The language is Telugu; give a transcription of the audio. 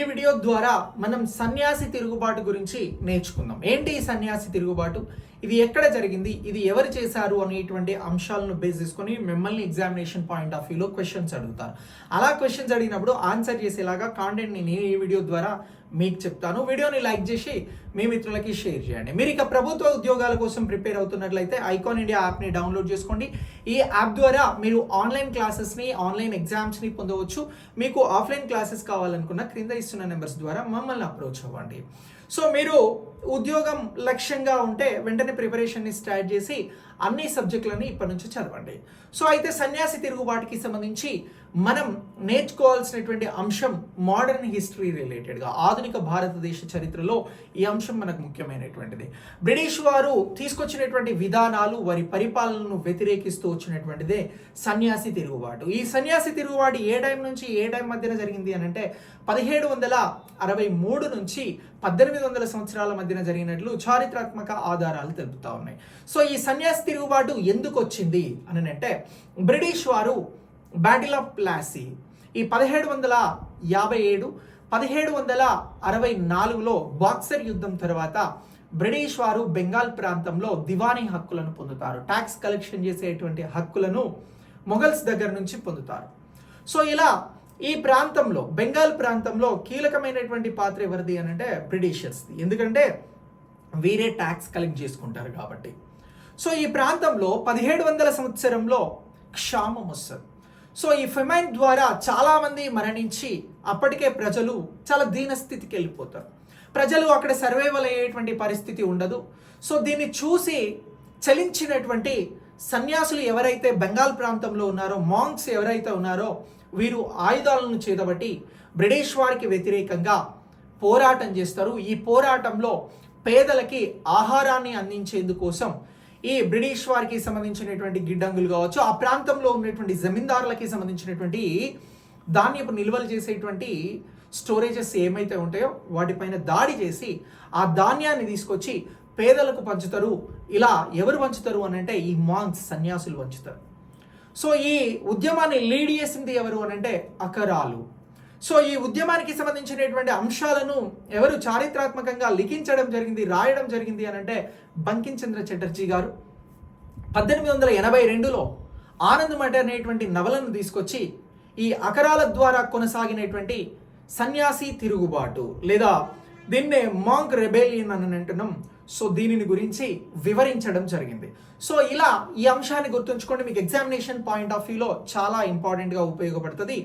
ఈ వీడియో ద్వారా మనం సన్యాసి తిరుగుబాటు గురించి నేర్చుకుందాం. ఏంటి ఈ సన్యాసి తిరుగుబాటు, ఇది ఎక్కడ జరిగింది, ఇది ఎవరు చేశారు అనేటువంటి అంశాలను బేస్ చేసుకొని మిమ్మల్ని ఎగ్జామినేషన్ పాయింట్ ఆఫ్ వ్యూలో క్వశ్చన్స్ అడుగుతారు. అలా క్వశ్చన్స్ అడిగినప్పుడు ఆన్సర్ చేసేలాగా కాంటెంట్ నేను ఈ వీడియో ద్వారా మీకు చెప్తాను. వీడియోని లైక్ చేసి మీ మిత్రులకి షేర్ చేయండి. మీరు ఇక ప్రభుత్వ ఉద్యోగాల కోసం ప్రిపేర్ అవుతున్నట్లయితే ఐకాన్ ఇండియా యాప్ని డౌన్లోడ్ చేసుకోండి. ఈ యాప్ ద్వారా మీరు ఆన్లైన్ క్లాసెస్ని, ఆన్లైన్ ఎగ్జామ్స్ని పొందవచ్చు. మీకు ఆఫ్లైన్ క్లాసెస్ కావాలనుకున్న క్రింద ఇస్తున్న నెంబర్స్ ద్వారా మమ్మల్ని అప్రోచ్ అవ్వండి. సో మీరు ఉద్యోగం లక్ష్యంగా ఉంటే వెంటనే ప్రిపరేషన్ని స్టార్ట్ చేసి అన్ని సబ్జెక్టులని ఇప్పటి నుంచి చదవండి. సో అయితే సన్యాసి తిరుగుబాటుకి సంబంధించి మనం నేర్చుకోవాల్సినటువంటి అంశం మోడర్న్ హిస్టరీ రిలేటెడ్గా, ఆధునిక భారతదేశ చరిత్రలో ఈ అంశం మనకు ముఖ్యమైనటువంటిది. బ్రిటిష్ వారు తీసుకొచ్చినటువంటి విధానాలు, వారి పరిపాలనను వ్యతిరేకిస్తూ వచ్చినటువంటిదే సన్యాసి తిరుగుబాటు. ఈ సన్యాసి తిరుగుబాటు ఏ టైం నుంచి ఏ టైం మధ్యన జరిగింది అని అంటే 1763 నుంచి 1800 సంవత్సరాల మధ్యన జరిగినట్లు చారిత్రాత్మక ఆధారాలు తెలుపుతా ఉన్నాయి. సో ఈ సన్యాసి తిరుగుబాటు ఎందుకు వచ్చింది అని అంటే బ్రిటిష్ వారు బ్యాటిల్ ఆఫ్ ప్లాసీ ఈ 1757 1764లో బాక్సర్ యుద్ధం తర్వాత బ్రిటిష్ వారు బెంగాల్ ప్రాంతంలో దివానీ హక్కులను పొందుతారు. ట్యాక్స్ కలెక్షన్ చేసేటువంటి హక్కులను మొఘల్స్ దగ్గర నుంచి పొందుతారు. సో ఇలా ఈ ప్రాంతంలో, బెంగాల్ ప్రాంతంలో కీలకమైనటువంటి పాత్ర ఎవరిది అని అంటే బ్రిటిషర్స్ది. ఎందుకంటే వీరే ట్యాక్స్ కలెక్ట్ చేసుకుంటారు కాబట్టి. సో ఈ ప్రాంతంలో 1700 సంవత్సరంలో క్షామం వస్తుంది. సో ఈ ఫెమైన్ ద్వారా చాలామంది మరణించి అప్పటికే ప్రజలు చాలా దీనస్థితికి వెళ్ళిపోతారు. ప్రజలు అక్కడ సర్వైవల్ అయ్యేటువంటి పరిస్థితి ఉండదు. సో దీన్ని చూసి చలించినటువంటి సన్యాసులు ఎవరైతే బెంగాల్ ప్రాంతంలో ఉన్నారో, మాంక్స్ ఎవరైతే ఉన్నారో, వీరు ఆయుధాలను చేతబట్టి బ్రిటిష్ వారికి వ్యతిరేకంగా పోరాటం చేస్తారు. ఈ పోరాటంలో పేదలకి ఆహారాన్ని అందించేందుకోసం ఈ బ్రిటిష్ వారికి సంబంధించినటువంటి గిడ్డంగులు కావచ్చు, ఆ ప్రాంతంలో ఉన్నటువంటి జమీందారులకి సంబంధించినటువంటి ధాన్యపు నిల్వలు చేసేటువంటి స్టోరేజెస్ ఏమైతే ఉంటాయో వాటిపైన దాడి చేసి ఆ ధాన్యాన్ని తీసుకొచ్చి పేదలకు పంచుతారు. ఇలా ఎవరు పంచుతారు అని అంటే ఈ మాంక్స్, సన్యాసులు పంచుతారు. సో ఈ ఉద్యమాన్ని లీడ్ చేసింది ఎవరు అని అంటే అకరాలు. సో ఈ ఉద్యమానికి సంబంధించినటువంటి అంశాలను ఎవరు చారిత్రాత్మకంగా లిఖించడం జరిగింది, రాయడం జరిగింది అని అంటే బంకిం చంద్ర చటర్జీ గారు 1882లో ఆనంద్ మఠ అనేటువంటి నవలను తీసుకొచ్చి ఈ అకరాల ద్వారా కొనసాగినటువంటి సన్యాసి తిరుగుబాటు, లేదా దీన్నే మాంక్ రెబెలియన్ అని అంటున్నాం, సో దీనిని గురించి వివరించడం జరిగింది. సో ఇలా ఈ అంశాన్ని గుర్తుంచుకోండి, మీకు ఎగ్జామినేషన్ పాయింట్ ఆఫ్ వ్యూలో చాలా ఇంపార్టెంట్గా ఉపయోగపడుతుంది.